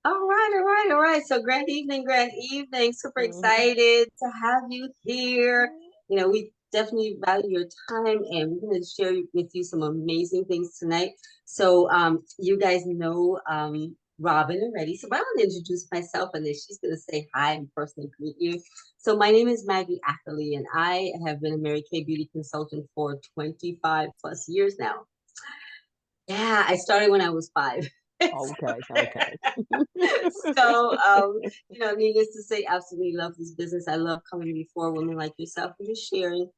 All right, all right, all right. So grand evening, grand evening. Super Mhm. excited to have you here. We definitely value your time and we're going to share with you some amazing things tonight. So you guys know Robin already. So I'm going to introduce myself and then she's going to say hi and personally greet you. So my name is Maggie Ackley and I have been a Mary Kay beauty consultant for 25 plus years now. Yeah, I started when I was 5. Okay, okay. So, needless to say, absolutely love this business. I love coming before women like yourself and just sharing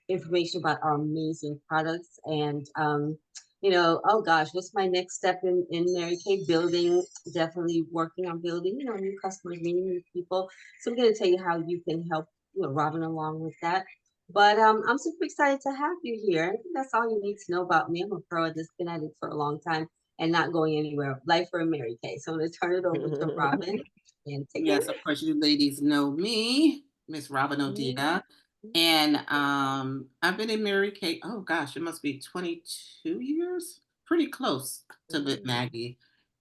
information about our amazing products. And, oh gosh, what's my next step in Mary Kay? Building, definitely working on building, new customers, meeting new people. So I'm going to tell you how you can help, Robin along with that. But I'm super excited to have you here. I think that's all you need to know about me. I'm a pro. I've just been at it for a long time and not going anywhere. Life for a Mary Kay. So I'm going to turn it over to Robin and take it Yes, of course, you ladies know me, Miss Robin Mhm. Odina. And I've been in Mary Kay, oh gosh, it must be 22 years, pretty close to Mm. Maggie.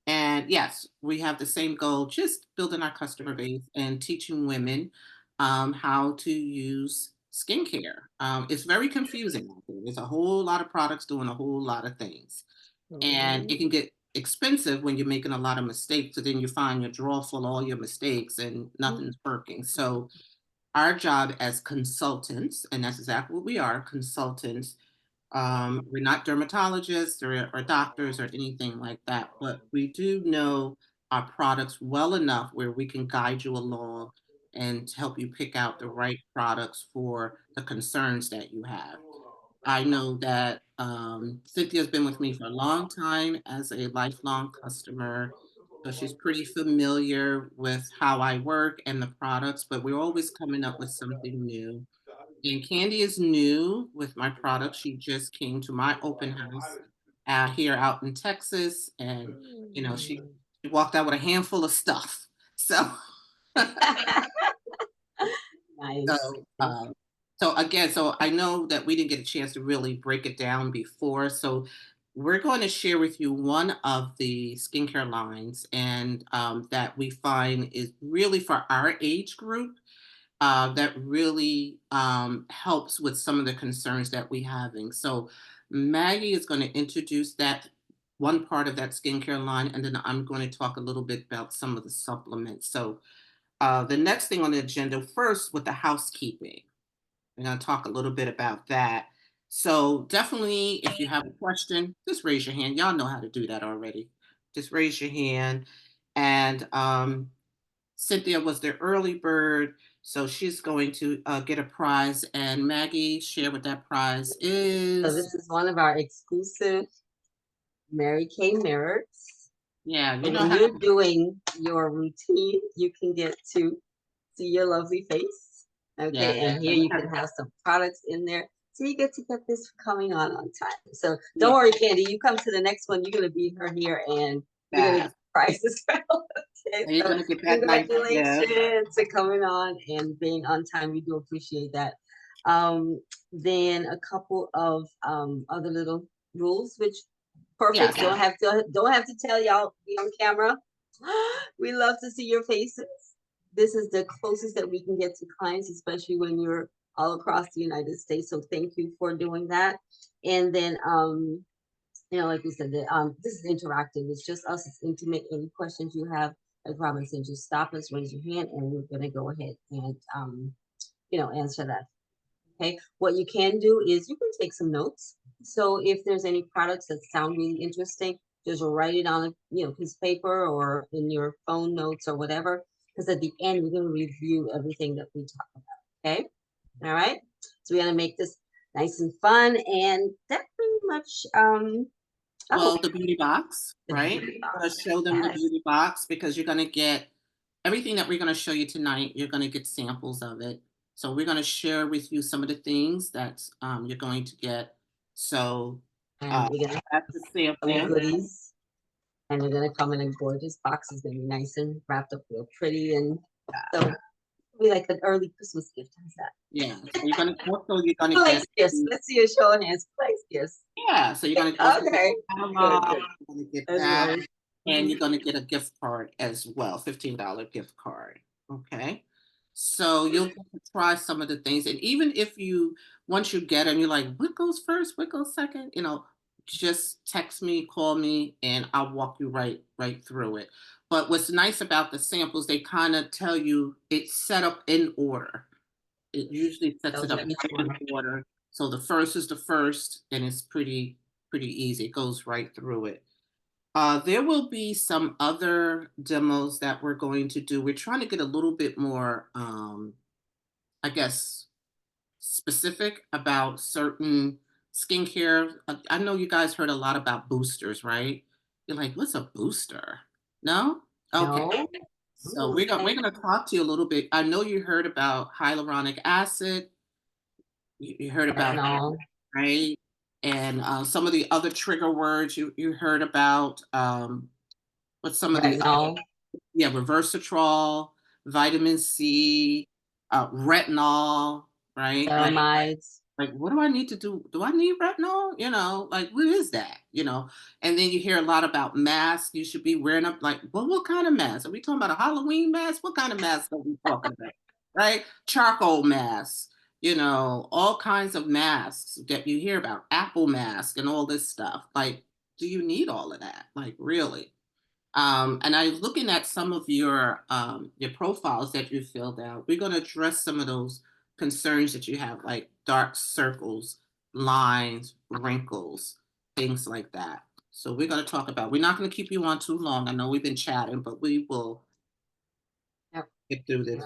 And yes, we have the same goal, just building our customer base and teaching women how to use skincare. It's very confusing out there. There's a whole lot of products doing a whole lot of things. And Mhm. it can get expensive when you're making a lot of mistakes. So then you find your drawer full of all your mistakes and nothing's working. So our job as consultants, and that's exactly what we are, consultants. We're not dermatologists or doctors or anything like that, but we do know our products well enough where we can guide you along and help you pick out the right products for the concerns that you have. I know that Cynthia's been with me for a long time as a lifelong customer. So she's pretty familiar with how I work and the products, but we're always coming up with something new. And Candy is new with my product. She just came to my open house here out in Texas, and Mm. she walked out with a handful of stuff. So nice. So, so again, so I know that we didn't get a chance to really break it down before. So we're going to share with you one of the skincare lines, and that we find is really for our age group. That really helps with some of the concerns that we're having. So Maggie is going to introduce that one part of that skincare line, and then I'm going to talk a little bit about some of the supplements. So the next thing on the agenda, first with the housekeeping, we're going to talk a little bit about that. So definitely, if you have a question, just raise your hand. Y'all know how to do that already. Just raise your hand. And Cynthia was the early bird, so she's going to get a prize. And Maggie, share what that prize So is. this is one of our exclusive Mary Kay mirrors. Yeah, So you know when how. you're doing your routine, you can get to see your lovely face. Yeah, Okay, and here we you have. can have some products in there. So you get to get this coming on time. So Yeah, don't worry, Candy. You come to the next one, you're gonna be her here and you're gonna get that. the prize as well. Okay, And you're so gonna get that nice gift. congratulations for coming on and being on time. We do appreciate that. Um, then a couple of other little rules, which Yes. perfect. Don't have to tell y'all be on camera. We love to see your faces. This is the closest that we can get to clients, especially when you're all across the United States. So thank you for doing that. And then like we said, this is interactive. It's just us. It's intimate. Any questions you have, like Robin said, just stop us, raise your hand, and we're gonna go ahead and answer that. Okay. What you can do is you can take some notes. So if there's any products that sound really interesting, just write it on a piece of paper or in your phone notes or whatever. Because at the end, we're going to review everything that we talk about. Okay. All right. So we're going to make this nice and fun, and that pretty much. Oh, Well, the beauty box, the right? beauty I'm gonna box. show them the Yes. beauty box because you're gonna get everything that we're gonna show you tonight. You're gonna get samples of it. So we're gonna share with you some of the things that you're going to get. So And uh, we're gonna that's have the some sampling. goodies, and they're gonna come in a gorgeous box. It's gonna be nice and wrapped up real pretty, and so be like an early Christmas gift. How's that? Yeah. So you're gonna get Place gifts. Let's see a show of hands. Place gifts. yeah. So you're gonna also get Okay. the Good, catalog. good. You're gonna get That's that. nice. and you're going to get a gift card as well, $15 gift card. Okay. So you'll get to try some of the things. And even if you, once you get them, you're like, what goes first? What goes second? You know, just text me, call me, and I'll walk you right through it. But what's nice about the samples, they kind of tell you it's set up in order. It usually sets it Tells you up each in one. order. So the first is the first, and it's pretty easy. It goes right through it. There will be some other demos that we're going to do. We're trying to get a little bit more, I guess, specific about certain skincare. I know you guys heard a lot about boosters, right? You're like, what's a booster? No? Okay. No. So we're gonna talk to you a little bit. I know you heard about hyaluronic acid. You heard about that, No. right? And some of the other trigger words you heard about. What's some of Right the now. yeah, reversatrol, vitamin C, retinol, right? Ceramides. Like, what do I need to do? Do I need retinol? You know, like, what is that? You know, and then you hear a lot about masks. You should be wearing up, like, well, what kind of mask? Are we talking about a Halloween mask? What kind of mask are we talking about? Right? Charcoal masks, you know, all kinds of masks that you hear about, Apple mask and all this stuff. Like, do you need all of that? Like, really? And I was looking at some of your profiles that you filled out. We're going to address some of those concerns that you have, like dark circles, lines, wrinkles, things like that. So we're going to talk about. We're not going to keep you on too long. I know we've been chatting, but we will Yep. get through this.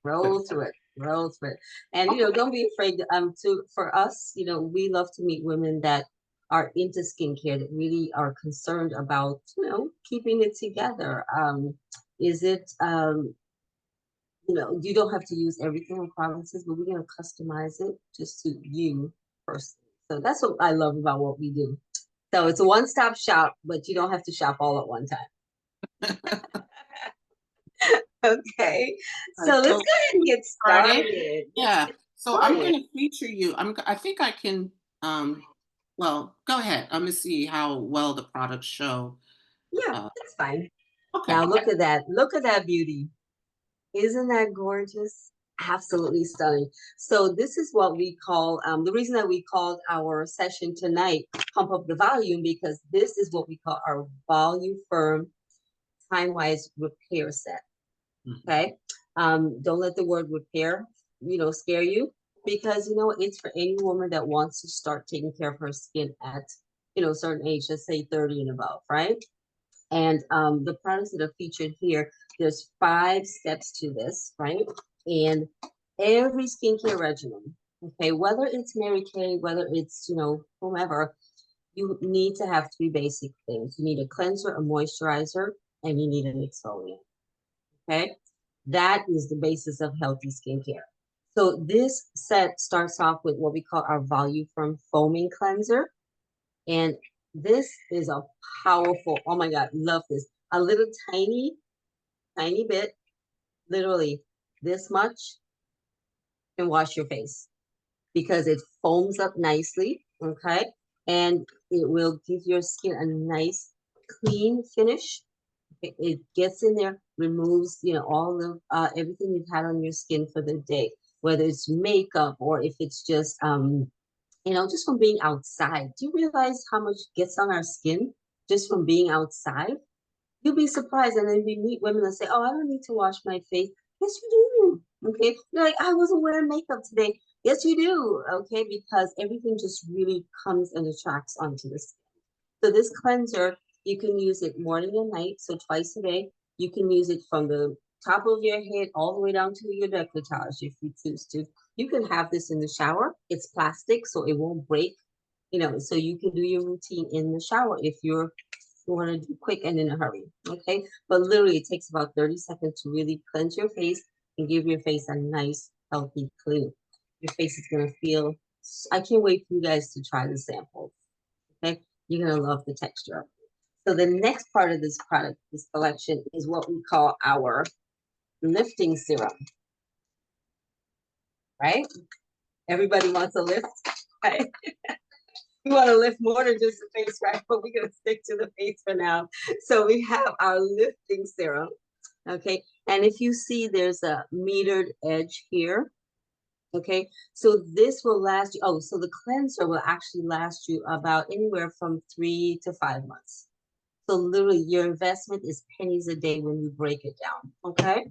Roll through it. Roll through it. And don't be afraid to for us, we love to meet women that are into skincare, that really are concerned about, keeping it together. Is it you don't have to use everything on provinces, but we're gonna customize it just to you personally. So that's what I love about what we do. So it's a one-stop shop, but you don't have to shop all at one time. Okay, so let's go ahead and get started. Yeah. So I'm going to feature you. I think I can. Well, go ahead. I'm gonna see how well the products show. Yeah, Uh, that's fine. okay. Now look at that. Look at that beauty. Isn't that gorgeous? Absolutely stunning. So this is what we call, the reason that we called our session tonight, Pump Up the Volume, because this is what we call our Volufirm Time-Wise Repair Set. Okay. Don't let the word repair, scare you, because it's for any woman that wants to start taking care of her skin at, a certain age, let's say 30 and above, right? And the products that are featured here, there's 5 steps to this, right? And every skincare regimen, okay, whether it's Mary Kay, whether it's, whomever, you need to have 3 basic things. You need a cleanser, a moisturizer, and you need an exfoliant, okay? That is the basis of healthy skincare. So this set starts off with what we call our Volufirm Foaming Cleanser. And this is a powerful, oh my God, love this. A little tiny bit, literally this much, can wash your face because it foams up nicely, okay? And it will give your skin a nice, clean finish. It gets in there, removes, all of everything you've had on your skin for the day, whether it's makeup or if it's just just from being outside. Do you realize how much gets on our skin just from being outside? You'll be surprised. And then you meet women that say, oh, I don't need to wash my face. Yes, you do. Okay. You're like, I wasn't wearing makeup today. Yes, you do. Okay. Because everything just really comes and attracts onto the skin. So this cleanser, you can use it morning and night, so twice a day. You can use it from the top of your head all the way down to your décolletage if you choose to. You can have this in the shower. It's plastic, so it won't break, so you can do your routine in the shower if you want to do quick and in a hurry, okay? But literally, it takes about 30 seconds to really cleanse your face and give your face a nice, healthy clean. Your face is going to feel, I can't wait for you guys to try the samples, okay? You're going to love the texture. So the next part of this product, this collection, is what we call our lifting serum, right? Everybody wants a lift, right? We want to lift more than just the face, right? But we're going to stick to the face for now. So we have our lifting serum. Okay. And if you see, there's a metered edge here. Okay. So this will last you. Oh, so the cleanser will actually last you about anywhere from 3 to 5 months. So literally your investment is pennies a day when you break it down. Okay.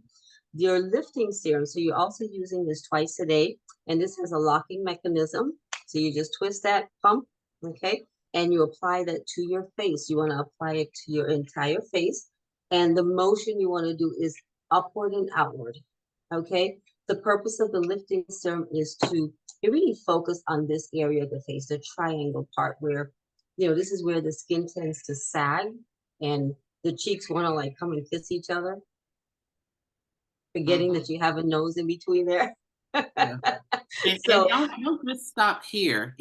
Your lifting serum. So you're also using this twice a day. And this has a locking mechanism. So you just twist that pump. Okay. And you apply that to your face. You want to apply it to your entire face. And the motion you want to do is upward and outward. Okay. The purpose of the lifting serum is to really focus on this area of the face, the triangle part where, this is where the skin tends to sag and the cheeks want to like come and kiss each other, forgetting that you have a nose in between there. Yeah. And So don't just stop here,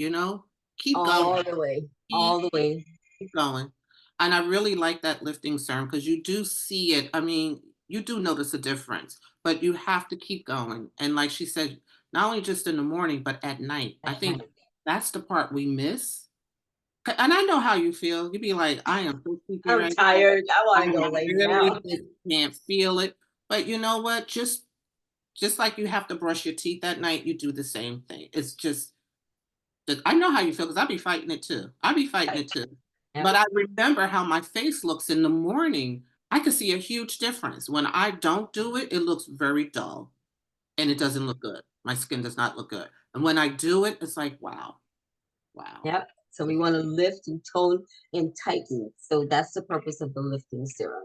keep all going, the way, all the way. keep going. And I really like that lifting serum because you do see it. I mean, you do notice a difference, but you have to keep going. And like she said, not only just in the morning, but at night. I think that's the part we miss. And I know how you feel. You'd be like, I am so sleepy I'm right now. tired. I want I to go lay really down. just can't feel it. But you know what? Just like you have to brush your teeth at night, you do the same thing. It's just that I know how you feel because I'll be fighting it too. I'll be fighting it too. Yeah. But I remember how my face looks in the morning. I can see a huge difference. When I don't do it, it looks very dull and it doesn't look good. My skin does not look good. And when I do it, it's like, wow, wow. Yep. So we want to lift and tone and tighten. So that's the purpose of the lifting serum.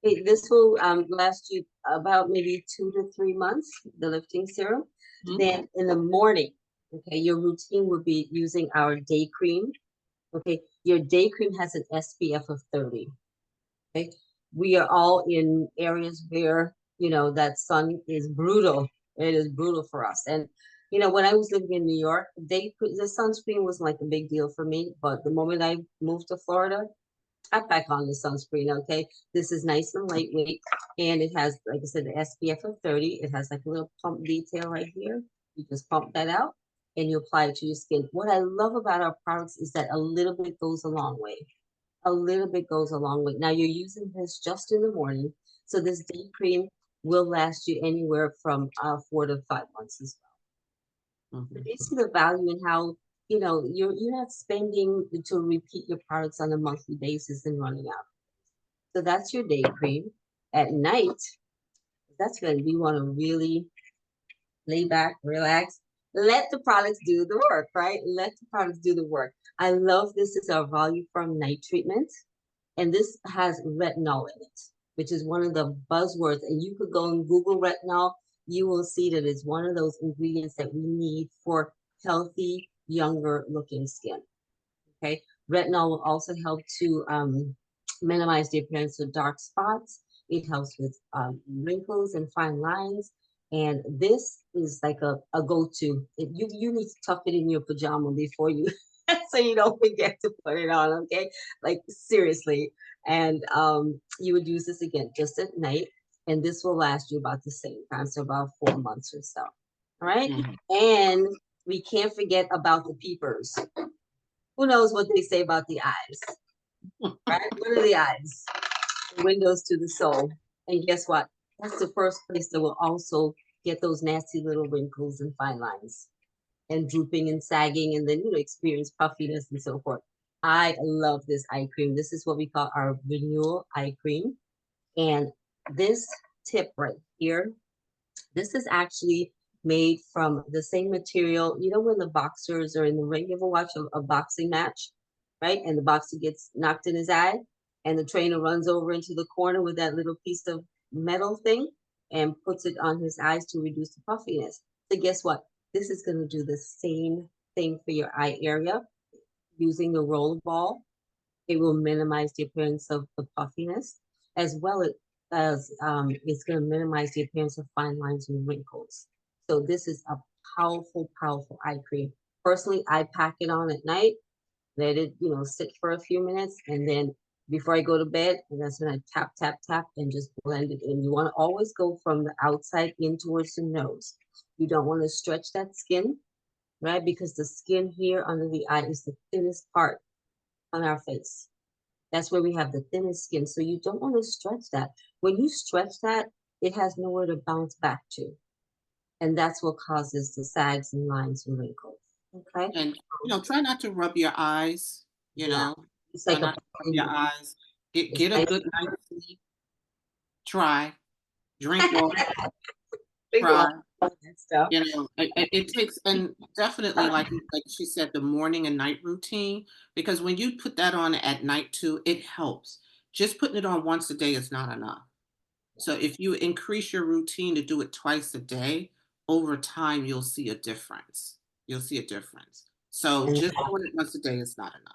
This will last you about maybe 2 to 3 months, the lifting serum. Then in the morning, okay, your routine would be using our day cream. Okay, your day cream has an SPF of 30. Okay, we are all in areas where that sun is brutal. It is brutal for us. And when I was living in New York, the sunscreen was like a big deal for me. But the moment I moved to Florida, I pack on the sunscreen. Okay, this is nice and lightweight, and it has, like I said, the SPF of 30. It has like a little pump detail right here. You just pump that out and you apply it to your skin. What I love about our products is that a little bit goes a long way. A little bit goes a long way. Now you're using this just in the morning, so this day cream will last you anywhere from 4 to 5 months as well. Mhm. They see the value in how you're not spending to repeat your products on a monthly basis and running out. So that's your day cream. At night, that's when we want to really lay back, relax, let the products do the work, right? Let the products do the work. I love this is our Volufirm night treatment, and this has retinol in it, which is one of the buzzwords. And you could go and Google retinol, you will see that it's one of those ingredients that we need for healthy, younger looking skin. Okay, retinol will also help to minimize the appearance of dark spots. It helps with wrinkles and fine lines. And this is like a go-to. You need to tuck it in your pajama before you, so you don't forget to put it on. Okay, like seriously. And you would use this again just at night, and this will last you about the same time, so about 4 months or so. All right, and we can't forget about the peepers. Who knows what they say about the eyes, right? What are the eyes? The windows to the soul. And guess what? That's the first place that will also get those nasty little wrinkles and fine lines and drooping and sagging, and then experience puffiness and so forth. I love this eye cream. This is what we call our renewal eye cream. And this tip right here, this is actually made from the same material. When the boxers are in the ring, you ever watch a boxing match, right? And the boxer gets knocked in his eye, and the trainer runs over into the corner with that little piece of metal thing and puts it on his eyes to reduce the puffiness. So guess what? This is going to do the same thing for your eye area using the roller ball. It will minimize the appearance of the puffiness, as well as it's going to minimize the appearance of fine lines and wrinkles. So this is a powerful, powerful eye cream. Personally, I pack it on at night, let it, sit for a few minutes, and then before I go to bed, and that's when I tap, tap, tap, and just blend it in. You want to always go from the outside in towards the nose. You don't want to stretch that skin. right? Because the skin here under the eye is the thinnest part on our face. That's where we have the thinnest skin. So you don't want to stretch that. When you stretch that, it has nowhere to bounce back to. And that's what causes the sags and lines and wrinkles. Okay. And, try not to rub your eyes, Yeah. It's try like not to rub your eyes. it's Get a nice good night's sleep. Try, drink water, big one, try. that stuff. It takes, and definitely like she said, the morning and night routine, because when you put that on at night too, it helps. Just putting it on once a day is not enough. So if you increase your routine to do it twice a day, over time you'll see a difference. You'll see a difference. So And, just doing it once a day is not enough.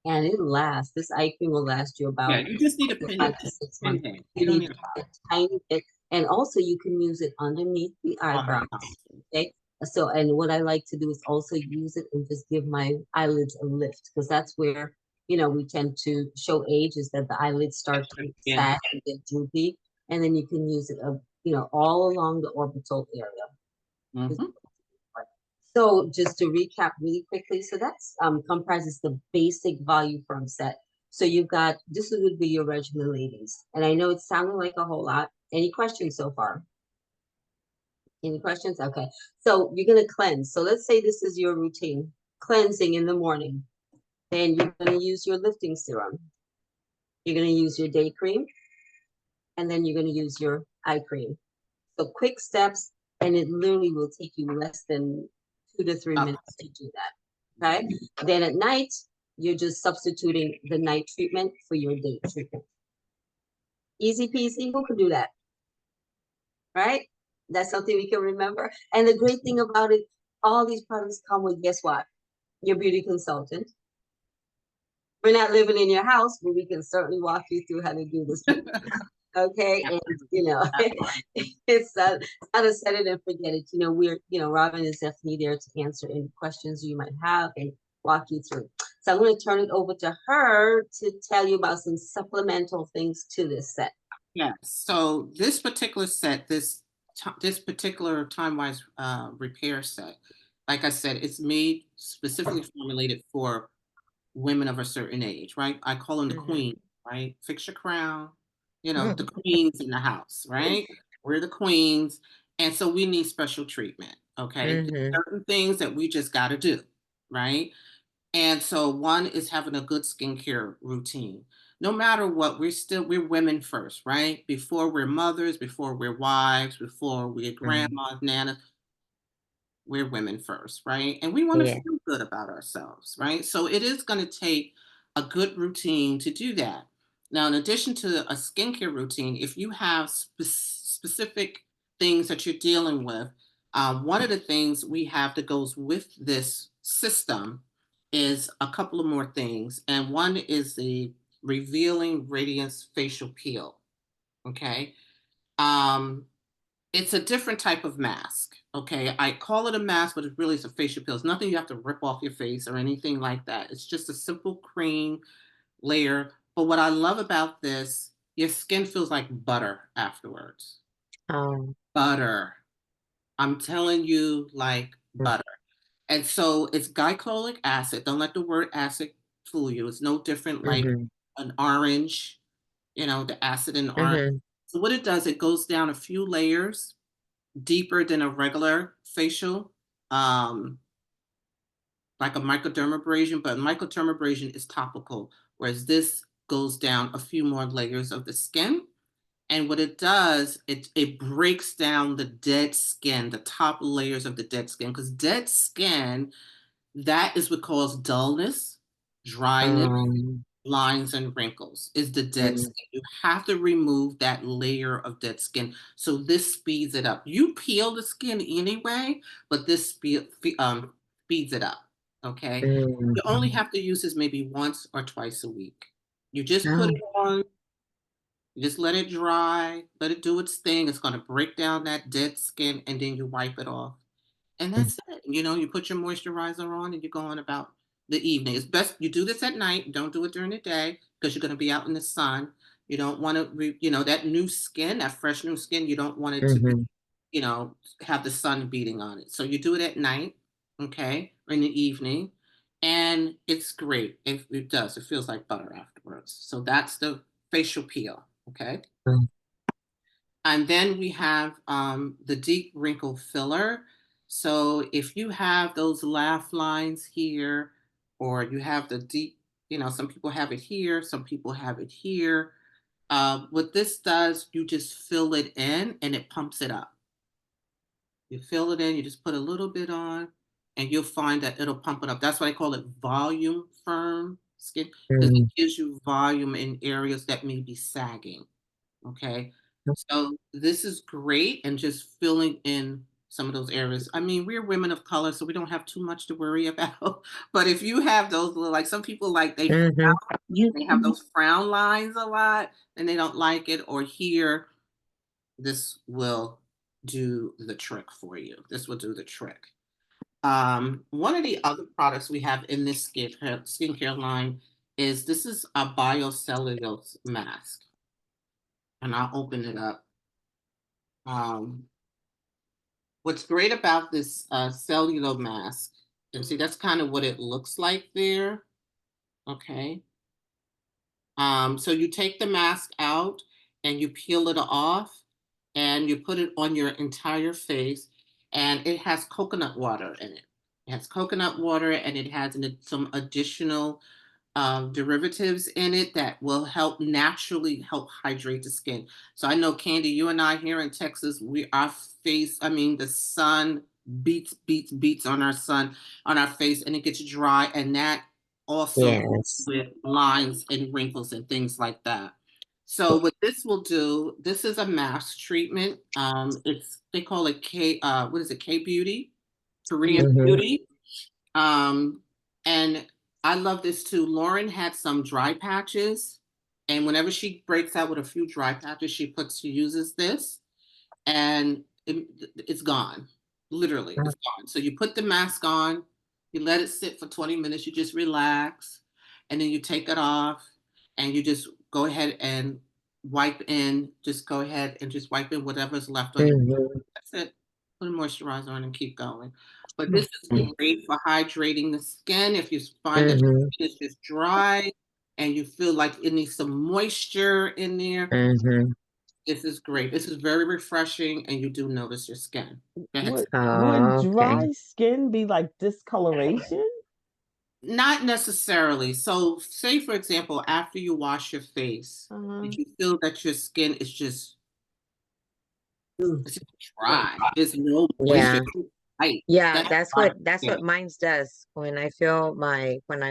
and it lasts. This eye cream will last you Yeah, about you just need a pin, 5 to 6 months. pinhead. You You don't need need a a tiny bit. And also you can use it underneath the on the eyebrows. top. Okay. So, and what I like to do is also use it and just give my eyelids a lift, because that's where, we tend to show age, is that the eyelids start to Yeah. sag and get droopy. And then you can use it, all along the orbital area. Mhm. So just to recap really quickly, so that's comprises the basic Volufirm set. So you've got, this would be your regimen, ladies. And I know it's sounding like a whole lot. Any questions so far? Any questions? Okay. So you're going to cleanse. So let's say this is your routine. Cleansing in the morning. Then you're going to use your lifting serum. You're going to use your day cream. And then you're going to use your eye cream. So quick steps, and it literally will take you less than 2 to 3 minutes to do that. Okay. Then at night, you're just substituting the night treatment for your day treatment. Easy peasy. Who can do that? Right? That's something we can remember. And the great thing about it, all these products come with, guess what? Your beauty consultant. We're not living in your house, but we can certainly walk you through how to do this. Okay. And, it's not a set it and forget it. Robin is definitely there to answer any questions you might have and walk you through. So I'm going to turn it over to her to tell you about some supplemental things to this set. Yeah. So this particular set, this particular time-wise repair set, like I said, it's made specifically formulated for women of a certain age, right? I call them the queen, right? Fix your crown, the queens in the house, right? We're the queens. And so we need special treatment, okay? There's certain things that we just got to do, right? And so one is having a good skincare routine. No matter what, we're women first, right? Before we're mothers, before we're wives, before we're grandmas, nanas, we're women first, right? And we want to Yeah. feel good about ourselves, right? So it is going to take a good routine to do that. Now, in addition to a skincare routine, if you have specific things that you're dealing with, one of the things we have that goes with this system is a couple of more things. And one is the Revealing Radiance Facial Peel. Okay. Um, it's a different type of mask. Okay. I call it a mask, but it really is a facial peel. It's nothing you have to rip off your face or anything like that. It's just a simple cream layer. But what I love about this, your skin feels like butter afterwards. Um, Butter. I'm telling you, like butter. And so it's glycolic acid. Don't let the word acid fool you. It's no different like an orange, the acid in orange. So what it does, it goes down a few layers deeper than a regular facial, um, like a microdermabrasion, but microdermabrasion is topical, whereas this goes down a few more layers of the skin. And what it does, it breaks down the dead skin, the top layers of the dead skin, because dead skin, that is what causes dullness, dryness, lines and wrinkles is the dead skin. You have to remove that layer of dead skin. So this speeds it up. You peel the skin anyway, but this speeds it up. Okay. You only have to use this maybe once or twice a week. You just put it on, you just let it dry, let it do its thing. It's going to break down that dead skin and then you wipe it off. And that's it. You put your moisturizer on and you go on about the evening. It's best you do this at night. Don't do it during the day because you're going to be out in the sun. You don't want to, that new skin, that fresh new skin, you don't want it to be, have the sun beating on it. So you do it at night. okay, in the evening, and it's great. It does. It feels like butter afterwards. So that's the facial peel, okay? Mm. And then we have the deep wrinkle filler. So if you have those laugh lines here, or you have the deep, some people have it here, some people have it here. What this does, you just fill it in and it pumps it up. You fill it in, you just put a little bit on, and you'll find that it'll pump it up. That's why I call it volume firm skin, because it Mm. gives you volume in areas that may be sagging. Okay. So this is great, and just filling in some of those areas. I mean, we're women of color, so we don't have too much to worry about. But if you have those little, like some people like Mhm. they have those frown lines a lot and they don't like it, or here, this will do the trick for you. This will do the trick. One of the other products we have in this skincare line is this is a biocellulose mask. And I'll open it up. Um, what's great about this cellular mask, and see, that's kind of what it looks like there. Okay. So you take the mask out and you peel it off and you put it on your entire face, and it has coconut water in it. It has coconut water, and it has some additional derivatives in it that will naturally help hydrate the skin. So I know, Candy, you and I here in Texas, our face, I mean, the sun beats on our face, and it gets dry, and that also Yes. with lines and wrinkles and things like that. So what this will do, this is a mask treatment. They call it what is it, K Beauty, Korean Mhm. Beauty. Um, and I love this too. Lauren had some dry patches, and whenever she breaks out with a few dry patches, she uses this, and it's gone. Literally, it's gone. So you put the mask on, you let it sit for 20 minutes, you just relax, and then you take it off, and you just go ahead and just go ahead and just wipe in whatever's left on your. Mhm. That's it. Put a moisturizer on and keep going. But this is great for hydrating the skin. If you find that your Mhm. skin is just dry and you feel like it needs some moisture in there, Mhm. this is great. This is very refreshing, and you do notice your skin. Go ahead. Would Oh, okay. dry skin be like discoloration? Not necessarily. So, say for example, after you wash your face, Uh-huh. if you feel that your skin is just Mm. it's just dry, there's no moisture, Yeah. it's tight. Yeah, That's that's dry what skin. mine's does. When I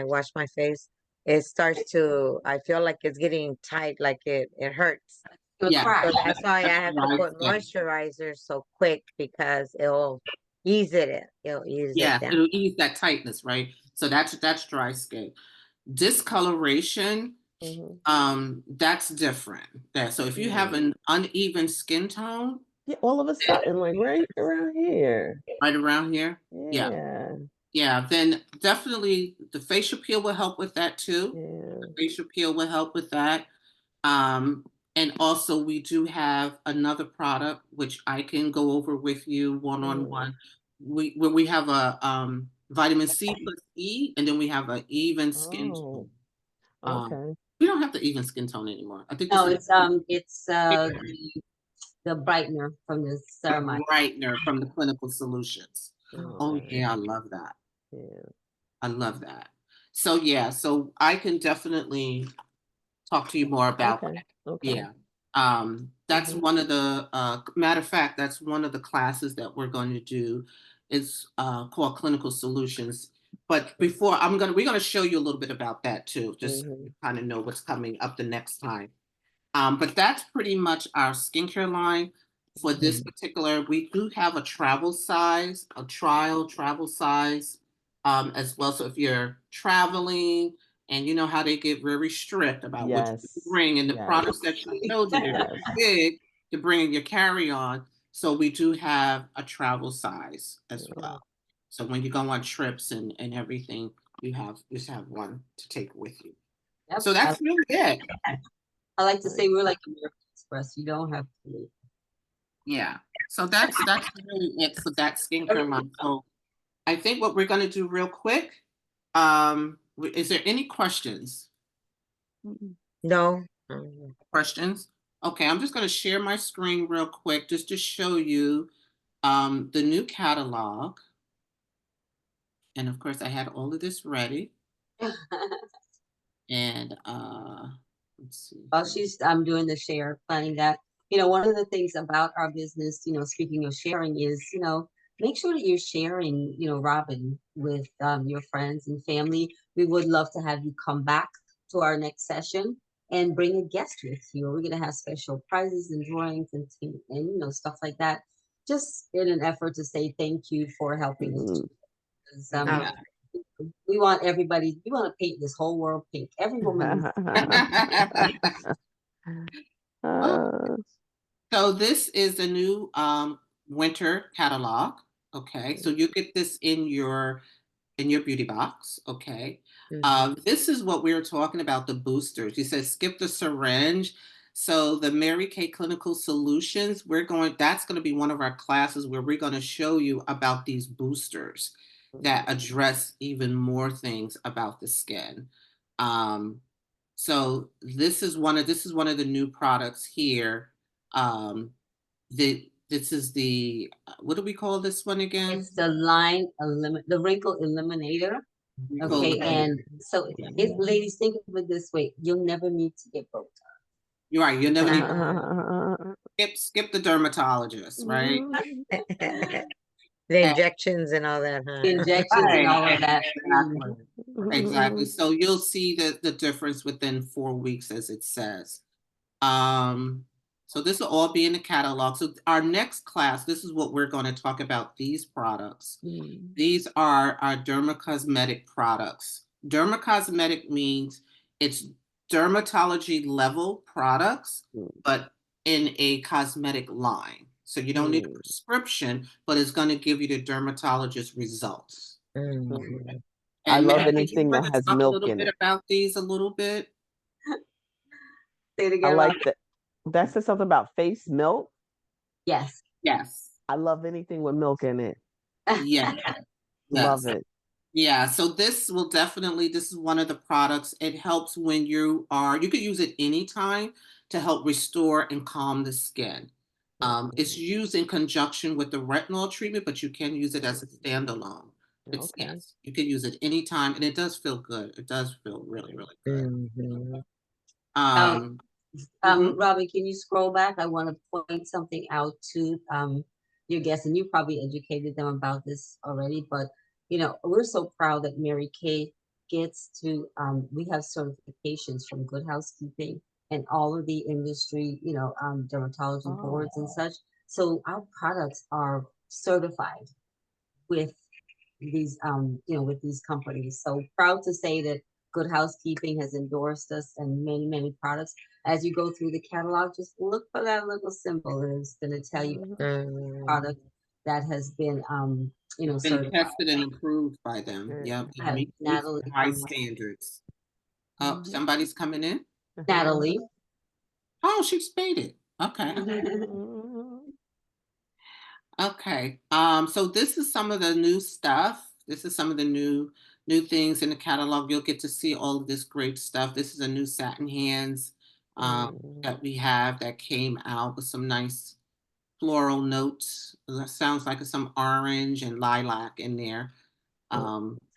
wash my face, it starts to I feel like it's getting tight, like it hurts. You'll Yeah, cry. So that's why I that's have to dry put skin. moisturizer so quick because it'll ease it Yeah, down. it'll ease that tightness, right? So that's dry skin. Discoloration, Mhm. that's different. So if you have Mm. an uneven skin tone Yeah, all of a sudden, like right around here. right around here, yeah, Yeah, then definitely the facial peel will help with that too. yeah. The facial peel will help with that. Um, and also we do have another product which I can go over with you one on Mm. one. We have a vitamin C plus E, and then we have an even skin Oh, tone. Um, okay. we don't have the even skin tone anymore. I think this No, is it's the brightener from the the ceramide. brightener from the Clinical Solutions. Oh Oh, yeah, I love that. yeah. I love that. So yeah, so I can definitely talk to you more about Okay, that. okay. Yeah. That's Mhm. one of the matter of fact, that's one of the classes that we're going to do. It's called Clinical Solutions. But before we're gonna show you a little bit about that too, just so Mhm. you kind of know what's coming up the next time. But that's pretty much our skincare line for this particular. We do have a travel size, a travel size, as well. So if you're traveling, and you know how they get very strict about what you can Yes, bring, and the products that yes, you showed you, they're too yes. big to bring in your carry-on. So we do have a travel size as Yeah. well. So when you go on trips and everything, just have one to take with you. Yep. So that's really it. I like to Nice. say we're like American Express. You don't have to leave. Yeah. So that's really it for that skincare line. So I think what we're going to do real quick, is there any questions? No. Questions? Okay, I'm just going to share my screen real quick just to show you the new catalog. And of course, I had all of this ready. And let's see. While I'm doing the share, planning that, one of the things about our business, speaking of sharing is, make sure that you're sharing, Robin, with your friends and family. We would love to have you come back to our next session and bring a guest with you. We're going to have special prizes and drawings and stuff like that, just in an effort to say thank you for helping us. Because, Yeah. we want everybody, we want to paint this whole world pink. Every woman. So this is the new winter catalog. Okay, so you get this in your beauty box. Okay. This is what we were talking about, the boosters. You said skip the syringe. So the Mary Kay Clinical Solutions, that's going to be one of our classes where we're going to show you about these boosters that address even more things about the skin. So this is one of the new products here. This is the what do we call this one again? It's the the wrinkle eliminator. Okay, and so ladies, think of it this way: you'll never need to get Botox. You're right. You'll never need skip the dermatologist, right? The injections and all that, huh? Injections and all of that. Exactly. So you'll see the difference within 4 weeks, as it says. So this will all be in the catalog. So our next class, this is what we're going to talk about, these products. These are our dermacosmetic products. Dermacosmetic means it's dermatology level products, but in a cosmetic line. So you don't need a prescription, but it's going to give you the dermatologist results. I And love Mary, anything that has talk milk a little in bit it. about these a little bit. Say it I again. like that. That said something about face milk. Yes. Yes. I love anything with milk in it. Yeah. Love Yes. it. Yeah, so this is one of the products. It helps when you could use it anytime to help restore and calm the skin. It's used in conjunction with the retinol treatment, but you can use it as a standalone. Yes, you can use it anytime, and it does feel good. It does feel really, really good. Robin, can you scroll back? I want to point something out to your guests, and you probably educated them about this already, but we're so proud that Mary Kay gets to we have certifications from Good Housekeeping and all of the industry, dermatology boards and such. So our products are certified with these with these companies. So proud to say that Good Housekeeping has endorsed us and many products. As you go through the catalog, just look for that little symbol, and it's going to tell you product that has been been certified. tested and approved by them. Yep, it meets Natalie high standards. Oh, somebody's coming in. Natalie. Oh, she's made it. Okay. Okay. So this is some of the new stuff. This is some of the new things in the catalog. You'll get to see all of this great stuff. This is a new satin hands that we have that came out with some nice floral notes. That sounds like some orange and lilac in there.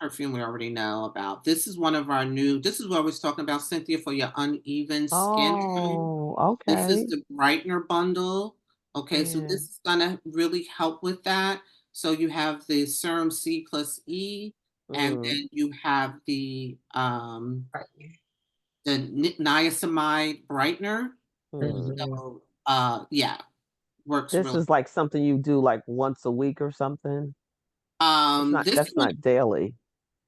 Perfume we already know about. This is one of our this is what I was talking about, Cynthia, for your uneven skin tone. Okay. This is the brightener bundle. Okay, so this is gonna really help with that. So you have the serum C plus E, and then you have the niacinamide brightener. So yeah, works This really. is like something you do like once a week or something. That's not daily.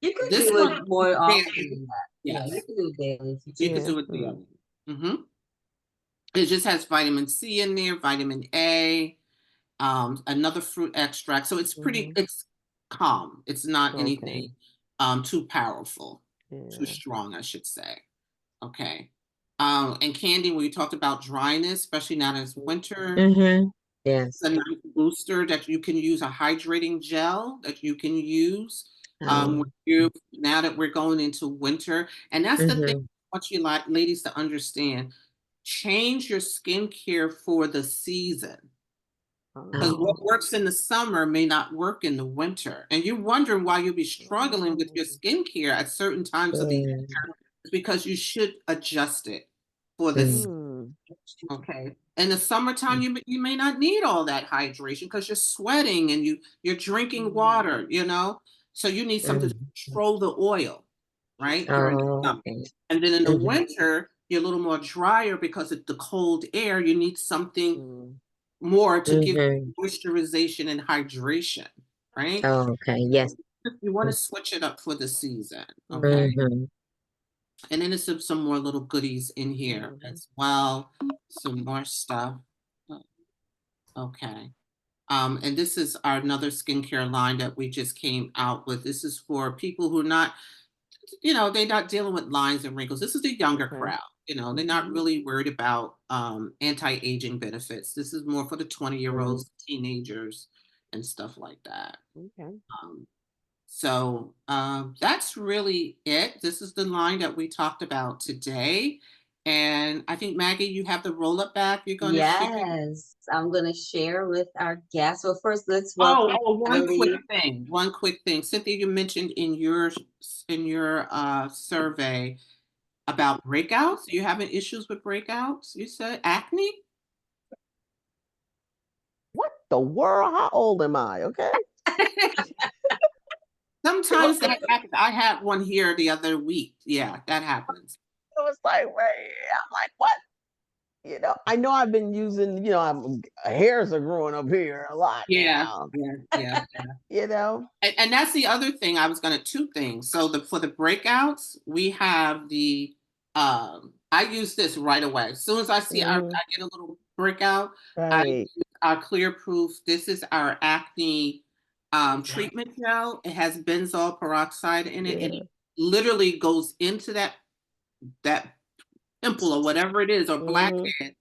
You could This do one it more often than that. Yes. Yeah, you could do it daily. You could do it daily. It just has vitamin C in there, vitamin A, another fruit extract. So it's it's calm. It's not anything too powerful, too strong, I should say. Okay. And Candy, when you talked about dryness, especially now that it's winter, Yes. a nice booster that you can use, a hydrating gel that you can use when now that we're going into winter. And that's the thing I want you ladies to understand. Change your skincare for the season. Because what works in the summer may not work in the winter. And you're wondering why you'll be struggling with your skincare at certain times of the year. It's because you should adjust it for the season. Okay. In the summertime, you may not need all that hydration because you're sweating and you're drinking water, you know? So you need something to control the oil, right? During the summer. And then in the winter, you're a little more drier because of the cold air. You need something more to give you moisturization and hydration, right? Oh, okay. Yes. You want to switch it up for the season, okay? And then there's some more little goodies in here as well. Some more stuff. Okay. And this is another skincare line that we just came out with. This is for people who are not, you know, they're not dealing with lines and wrinkles. This is the younger crowd. You know, they're not really worried about anti-aging benefits. This is more for the 20-year-olds, teenagers, and stuff like that. So that's really it. This is the line that we talked about today. And I think, Maggie, you have the roll-up bag you're going to share. Yes, I'm going to share with our guests. Well, first, let's welcome. One quick thing. Cynthia, you mentioned in your survey about breakouts. Are you having issues with breakouts? You said acne? What the world? How old am I? Okay. Sometimes that happens. I had one here the other week. Yeah, that happens. It was like, wait, I'm like, what? You know, I know I've been using, you know, hairs are growing up here a lot now. Yeah. You know? And that's the other thing. I was going to, two things. So for the breakouts, we have the, I use this right away. As soon as I see I get a little breakout, I use our Clear Proof. This is our acne treatment gel. It has benzoyl peroxide in it, and it literally goes into that pimple or whatever it is, or blackhead,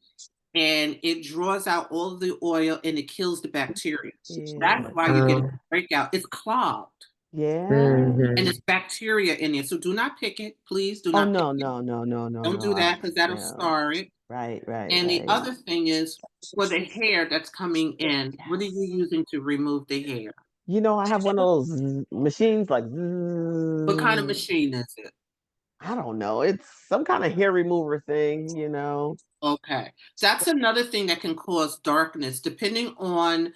and it draws out all of the oil and it kills the bacteria. That's why you get a breakout. It's clogged. And there's bacteria in it. So do not pick it. Please do not pick it. No. Don't do that because that'll scar it. Right. And the other thing is for the hair that's coming in, what are you using to remove the hair? You know, I have one of those machines like. What kind of machine is it? I don't know. It's some kind of hair remover thing, you know. Okay. That's another thing that can cause darkness. Depending on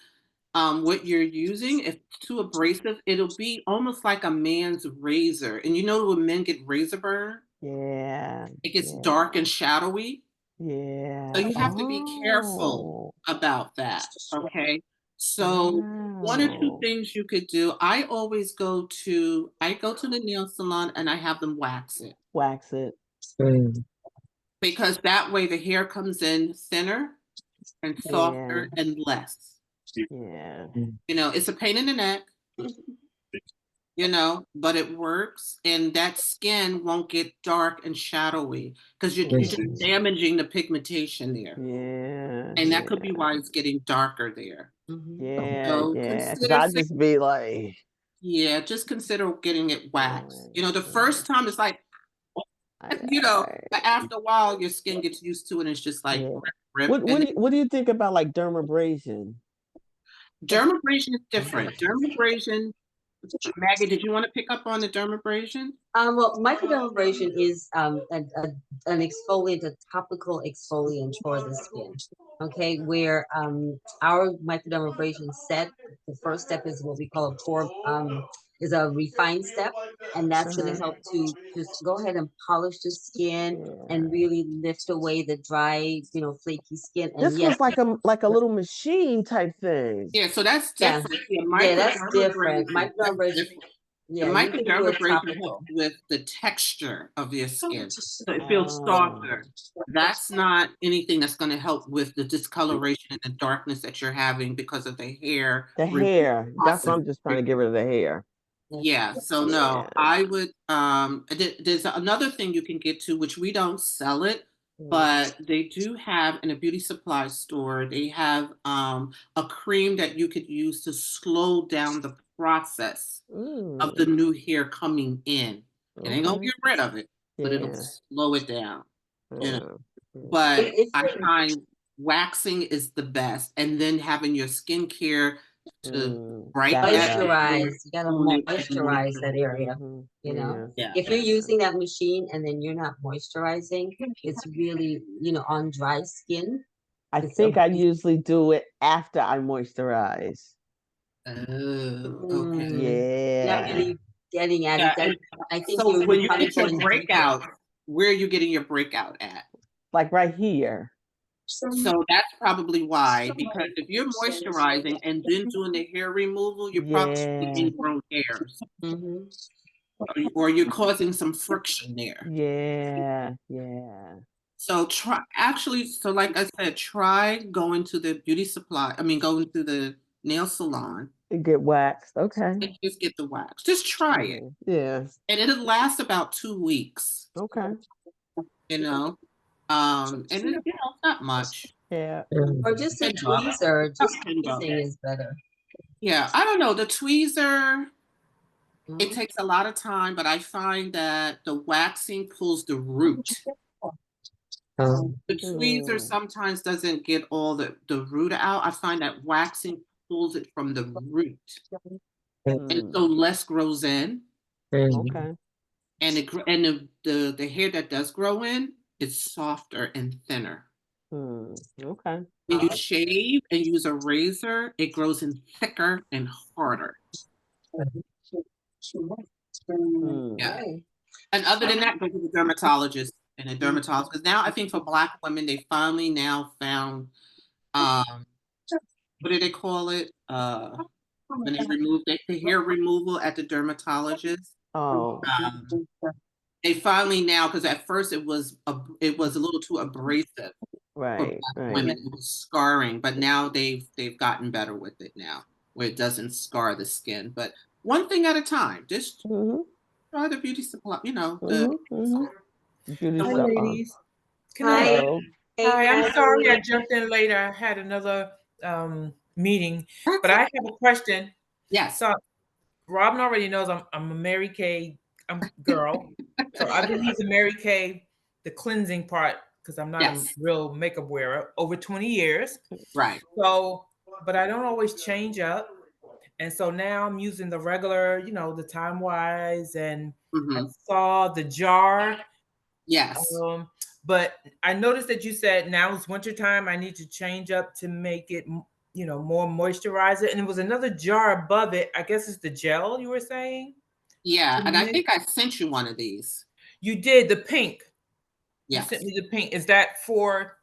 what you're using, if it's too abrasive, it'll be almost like a man's razor. And you know when men get razor burn? Yeah. It gets dark and shadowy. Yeah. So you have to be careful about that. Okay. So one or two things you could do. I always go to the nail salon and I have them wax it. Wax it. Because that way the hair comes in thinner and softer and less. Yeah. You know, it's a pain in the neck, you know, but it works. And that skin won't get dark and shadowy because you're just damaging the pigmentation there. Yeah. And that could be why it's getting darker there. Yeah. Because I just be like. Yeah, just consider getting it waxed. You know, the first time it's like, you know, but after a while your skin gets used to it and it's just like What do you think about like dermabrasion? Dermabrasion is different. Dermabrasion, Maggie, did you want to pick up on the dermabrasion? Well, microdermabrasion is an exfoliant, a topical exfoliant for the skin. Okay, where our microdermabrasion set, the first step is what we call a core, is a refined step, and that's going to help to just go ahead and polish the skin and really lift away the dry, you know, flaky skin. And this was like a little machine type thing. Yeah, so that's different. That's different. Microdermabrasion. Yeah, microdermabrasion helps with the texture of your skin, so it feels softer. That's not anything that's going to help with the discoloration and the darkness that you're having because of the hair. The hair. That's what I'm just trying to get rid of the hair. Yeah, so no, I would, there's another thing you can get to, which we don't sell it, but they do have in a beauty supply store, they have a cream that you could use to slow down the process of the new hair coming in. It ain't gonna Okay. get rid of it, but it'll Yeah. slow it down. You know, Yeah. but It's I find waxing is the best, and then having your skincare to brighten Back it that up. moisturize. You gotta moisturize moisturize that area. You know, Yeah. if you're using that machine and then you're not moisturizing, it's really, on dry skin. I It's think a I usually do it after I moisturize. Oh, okay. not Yeah. really getting at Yeah, it. That, and I think so you're when you probably get your going deeper. breakout, where are you getting your breakout at? Like right here. So that's probably why, because if you're moisturizing and then doing the hair removal, you're probably Yeah. ingrown hairs, Mhm. or you're causing some friction there. Yeah. Yeah. So so like I said, try going to the beauty supply. I mean, going to the nail salon It get waxed. Okay. and just get the wax. Just try it, Yeah. and it'll last about 2 weeks. Okay. You know, and it's not much. Yeah. Or just a $10. tweezer. About Just $10. tweezing is better. Yeah, I don't know. The tweezer, it Mhm. takes a lot of time, but I find that the waxing pulls the root. The tweezer sometimes doesn't get all the root out. I find that waxing pulls it from the root. And so less grows in. Okay. And the hair that does grow in is softer and thinner. Okay. When you shave and use a razor, it grows in thicker and harder. Yeah. Okay. And other than that, go to the dermatologist and a dermatologist. Because now I think for Black women, they finally now found what do they call it? When they remove the hair removal at the dermatologist. Oh. They finally now, because at first it was a little too abrasive for Right. Black Right. women. It was scarring, but now they've gotten better with it now, where it doesn't scar the skin. But one thing at a time. Just try the beauty supply. Beauty Hi, supply. ladies. Can I? Hi. Hello. Hey, Hi, I'm sorry I Natalie. jumped in later. I had another meeting, but I have a question. Yes. So Robin already knows I'm a Mary Kay girl. So I've been using Mary Kay, the cleansing part, because I'm not a real makeup wearer, over 20 years. Right. So, but I don't always change up. And so now I'm using the regular, the Time Wise, and I saw the jar. Yes. But I noticed that you said now it's wintertime. I need to change up to make it, more moisturizer. And it was another jar above it. I guess it's the gel you were saying. Yeah, and I think I sent you one of these. You did the pink. Yes. You sent me the pink. Is that for?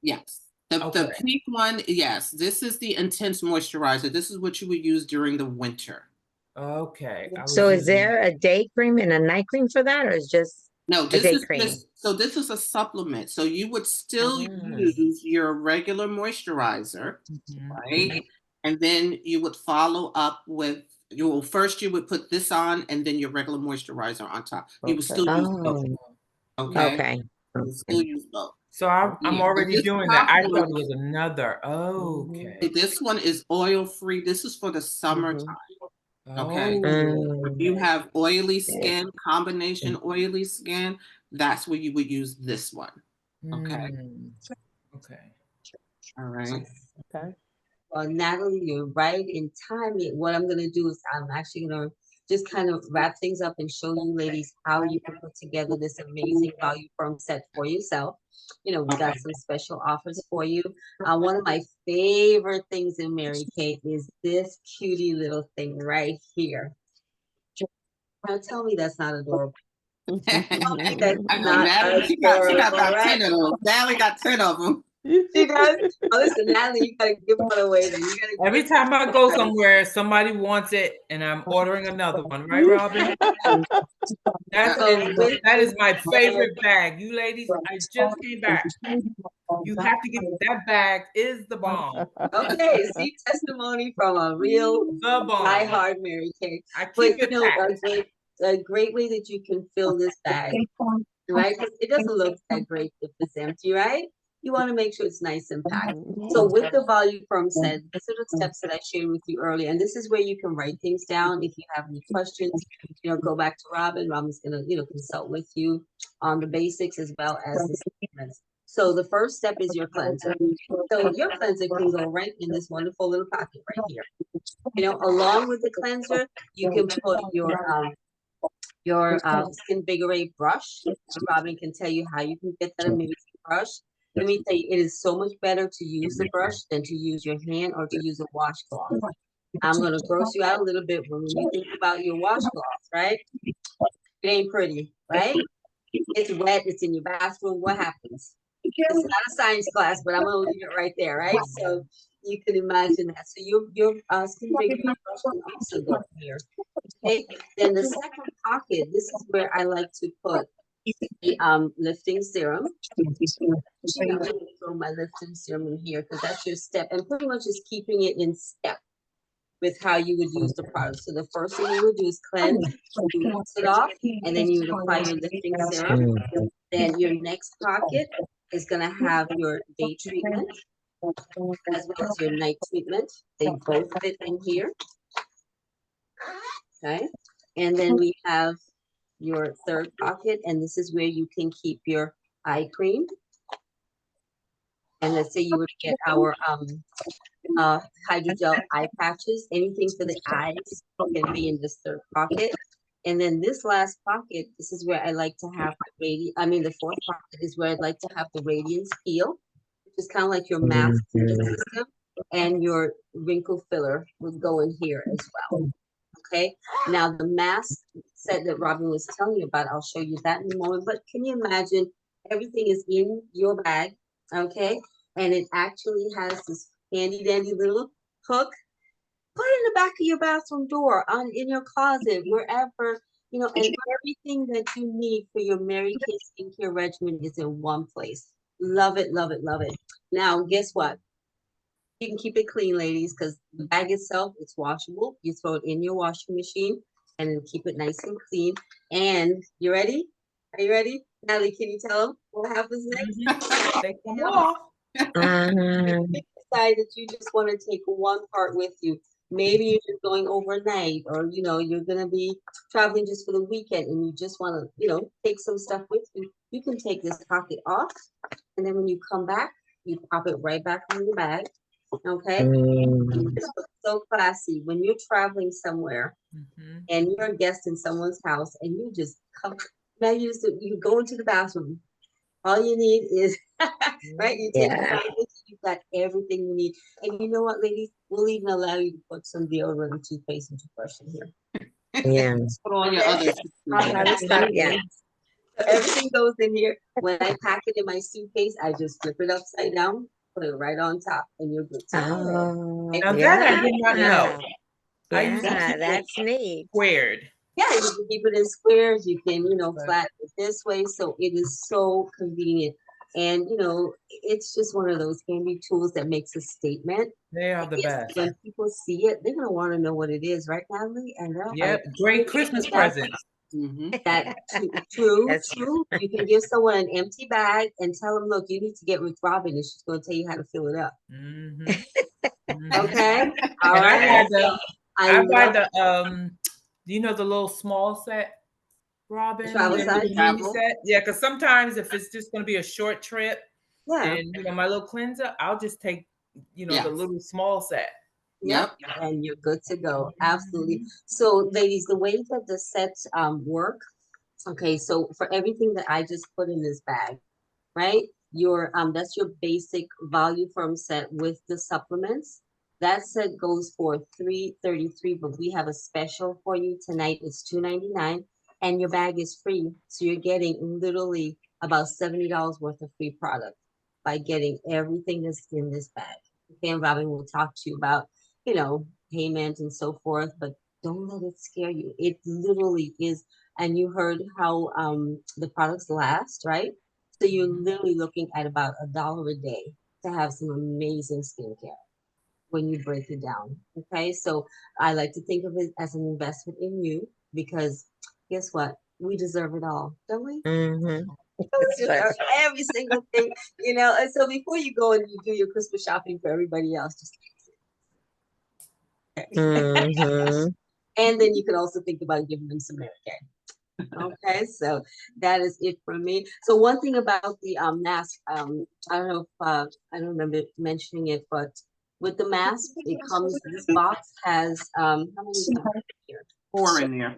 Yes. The pink one, yes. This is the intense moisturizer. This is what you would use during the winter. Okay. So is there a day cream and a night cream for that, or is just no? This is just so this is a supplement. So you would still use your regular moisturizer, right? And then you would follow up with you would put this on and then your regular moisturizer on top. You would still use both. Okay. You would still use both. So I'm already doing that. I thought it was another. Okay. This one is oil free. This is for the summertime. Okay. If you have oily skin, combination oily skin, that's where you would use this one. Okay. Okay. All right. Okay. Well, Natalie, you're right in time. What I'm going to do is I'm actually going to just kind of wrap things up and show you ladies how you can put together this amazing Volufirm set for yourself. We got some special offers for you. One of my favorite things in Mary Kay is this cutie little thing right here. Now tell me that's not adorable. I know Natalie, she got about 10 of those. Natalie got 10 of them. She does. Oh, listen, Natalie, you gotta give one away. Then you gotta. Every time I go somewhere, somebody wants it, and I'm ordering another one. Right, Robin? That is my favorite bag. You ladies, I just came back. You have to get that bag. Is the bomb. Okay, see, testimony from a real diehard Mary Kay. I keep it packed. A great way that you can fill this bag right? 'Cause it doesn't look that great if it's empty, right? You want to make sure it's nice and packed. So with the Volufirm set, these are the steps that I shared with you earlier, and this is where you can write things down. If you have any questions, go back to Robin. Robin's gonna, consult with you on the basics as well as the statements. So the first step is your cleanser. So your cleanser can go right in this wonderful little pocket right here. Along with the cleanser, you can put your Skin Vigorate brush. Robin can tell you how you can get that amazing brush. Let me tell you, it is so much better to use the brush than to use your hand or to use a washcloth. I'm going to gross you out a little bit when you think about your washcloth, right? It ain't pretty, right? It's wet, it's in your bathroom. What happens? It's not a science class, but I'm going to leave it right there, right? So you can imagine that. So your Skin Vigorate brush can also go here. Okay, then the second pocket, this is where I like to put the lifting serum. I'm going to throw my lifting serum in here because that's your step, and pretty much is keeping it in step with how you would use the product. So the first thing you would do is cleanse, you rinse it off, and then you would apply your lifting serum. Then your next pocket is going to have your day treatment as well as your night treatment. They both fit in here. Okay, and then we have your third pocket, and this is where you can keep your eye cream. And let's say you were to get our hydrogel eye patches, anything for the eyes can be in this third pocket. And then this last pocket, this is where I like to have the fourth pocket is where I'd like to have the Radiance Peel, which is kind of like your mask system, and your wrinkle filler would go in here as well. Okay, now the mask set that Robin was telling you about, I'll show you that in a moment, but can you imagine everything is in your bag, okay, and it actually has this handy dandy little hook. Put it in the back of your bathroom door, in your closet, wherever, and everything that you need for your Mary Kay skincare regimen is in one place. Love it, love it, love it. Now, guess what? You can keep it clean, ladies, because the bag itself, it's washable. You throw it in your washing machine and then keep it nice and clean. And you ready? Are you ready? Natalie, can you tell them what happens next? They come off. Mhm. You decide that you just want to take one part with you. Maybe you're just going overnight, or you're gonna be traveling just for the weekend and you just want to, take some stuff with you. You can take this pocket off, and then when you come back, you pop it right back in your bag. Okay, this was so classy. When you're traveling somewhere and you're a guest in someone's house and you just come, now you go into the bathroom. All you need is right. You take Yeah. you've got everything you need. And you know what, ladies? We'll even allow you to put some deodorant, toothpaste, and toothbrush in here. Yeah. Put on your other. Other stuff, yeah. So everything goes in here. When I pack it in my suitcase, I just flip it upside down, put it right on top, and you're good to go. Oh, Now that I did not know. I yeah, used to keep it that's neat. squared. Yeah, you can keep it in squares. You can, flatten it this way. So it is so convenient. And, it's just one of those handy tools that makes a statement. They are the best. When people see it, they're going to want to know what it is, right, Natalie? And Yep, great Christmas presents. That true. That's- True. You can give someone an empty bag and tell them, look, you need to get with Robin, and she's going to tell you how to fill it up. Okay. All And right. I buy the the little small set, Robin, travel the size? mini set. Yeah, because sometimes if it's just going to be a short trip, Yeah. and my little cleanser, I'll just take the little small set. Yep. And you're good to go. Absolutely. So, ladies, the way that the sets work. Okay, so for everything that I just put in this bag, right? Your that's your basic Volufirm set with the supplements. That set goes for $333, but we have a special for you tonight. It's $299, and your bag is free. So you're getting literally about $70 worth of free product by getting everything that's in this bag. Okay, and Robin will talk to you about, payment and so forth, but don't let it scare you. It literally is. And you heard how the products last, right? So you're literally looking at about $1 a day to have some amazing skincare when you break it down. Okay, so I like to think of it as an investment in you, because guess what? we deserve it all, don't we? Mm-hmm. We deserve every single thing, you know. And so before you go and you do your Christmas shopping for everybody else, just Mm-hmm. and then you could also think about giving them some Mary Kay. Okay, so that is it for me. So one thing about the mask, I don't know if I don't remember mentioning it, but with the mask, it comes. This box has how many here? 4 in there.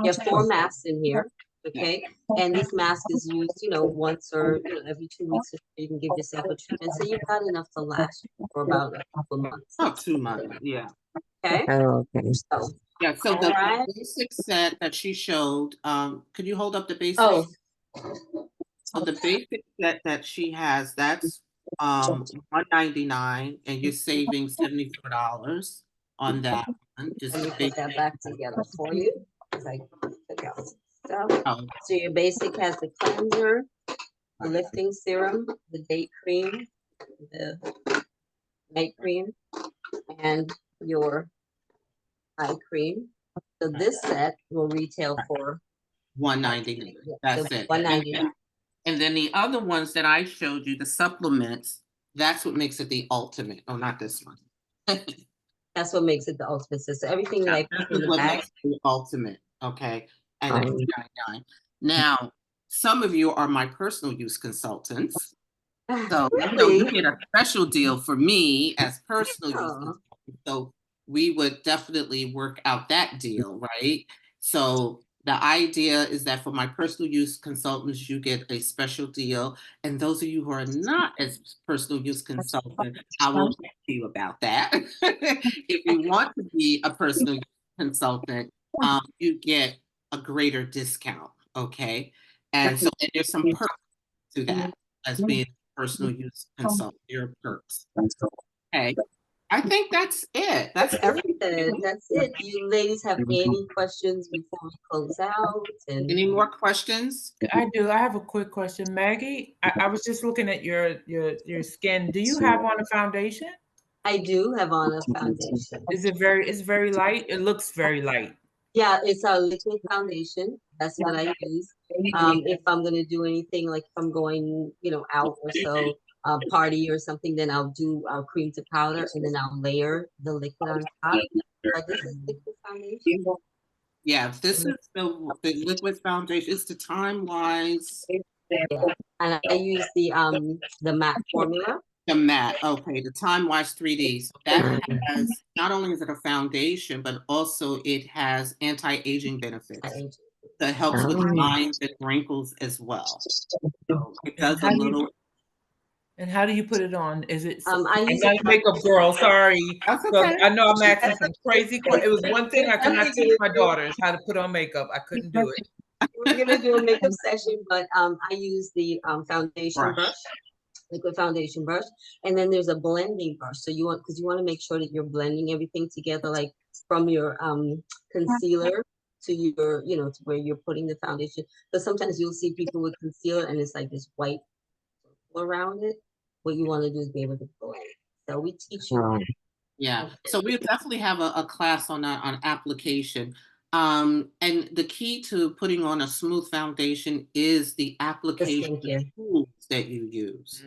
You have 4 masks in here. Yeah. Okay, and this mask is used, you know, once or every 2 weeks. So you can give yourself a treatment, so you've got enough to last for about a couple months. About 2 months. Yeah. Okay, Oh, okay. so Yeah. So the Alright. basic set that she showed, could you hold up the basic? oh, So the basic set that she has, that's $199, and you're saving $74 on that one. Just let me the put basic. that back together for you. 'Cause I took out some stuff. Oh, So your basic has the cleanser, the lifting serum, the day cream, the night cream, and your eye cream. So this set will retail for $199. That's it. $199. And then the other ones that I showed you, the supplements, that's what makes it the ultimate. Oh, not this one. That's what makes it the ultimate system. Everything that I This put in is the what bag. makes it the ultimate. Okay. And it's Um, $199. Now, some of you are my personal use consultants. So, you get a special deal for me as personal use Oh. consultant. So we would definitely work out that deal, right? So the idea is that for my personal use consultants, you get a special deal. And those of you who are not as personal use consultant, I will talk to you about that. If you want to be a personal use consultant, you get a greater discount. Okay. And so and there's some perks to that as being personal use consultant, your perks. Okay. I think that's it. That's everything. That's it. Do you ladies have any questions before we close out? And Any more questions? I do. I have a quick question, Maggie. I was just looking at your skin. Do you have on a foundation? I do have on a foundation. Is it very? It's very light. It looks very light. Yeah, it's a liquid foundation. That's what I use. If I'm gonna do anything, like if I'm going, you know, out or so, party or something, then I'll cream to powder and then I'll layer the liquid on top. But this is liquid foundation. Yeah, this is the liquid foundation. It's the Time Wise. Yeah. And I use the matte formula. The matte, okay, the Time Wise 3D. So that has, not only is it a foundation, but also it has anti-aging benefits. That helps with lines and wrinkles as well. So it does a little. And how do you put it on? Is it? I I'm use not a makeup girl. Sorry. That's So okay. I know I'm asking some crazy questions. It was one thing I could not teach my daughters how to put on makeup. I couldn't do it. We're gonna do a makeup session, but I use the foundation brush, liquid foundation brush, and then there's a blending brush. So you want, because you want to make sure that you're blending everything together, like from your concealer to your, you know, to where you're putting the foundation. Because sometimes you'll see people with concealer and it's like this white circle around it. What you want to do is be able to blend. So we teach you. Yeah, so we definitely have a class on that, on application. And the key to putting on a smooth foundation is the application tools that you use.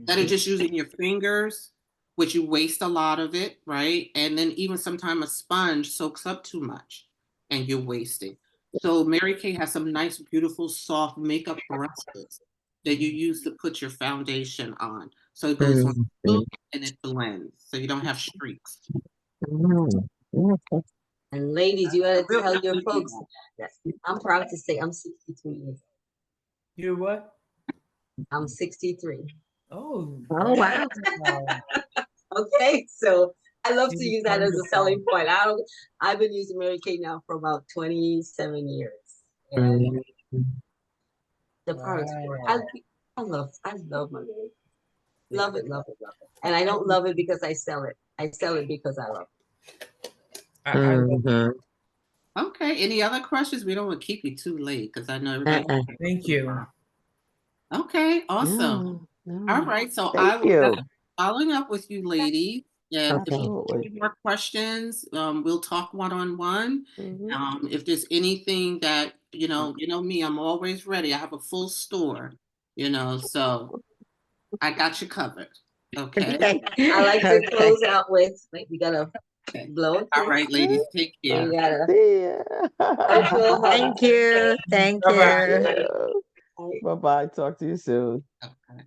That are just using your fingers, which you waste a lot of it, right? And then even sometimes a sponge soaks up too much and you're wasting. So Mary Kay has some nice, beautiful, soft makeup brushes that you use to put your foundation on. So it goes on and it blends, so you don't have streaks. And ladies, you gotta tell your folks. I'm proud to say I'm 63 years old. You're what? I'm 63. Oh, wow. Okay, so I love to use that as a selling point. I've been using Mary Kay now for about 27 years. And the products, I love my Mary Kay. Love it, love it, love it. And I don't love it because I sell it. I sell it because I love it. Okay, any other questions? We don't want to keep you too late because I know everybody. Thank you. Okay, awesome. All right, so Thank you. Following up with you ladies, And if you have Absolutely. any more questions, we'll talk one-on-one. Mhm. If there's anything that, you know me, I'm always ready. I have a full store, so I got you covered. Okay. I like your Okay. close out with, like, we gotta Okay. blow it All through. right, ladies, take care. We gotta Yeah. virtual hug. Thank you. Thank Bye-bye. you. All right. Bye-bye. Talk to you soon. Okay.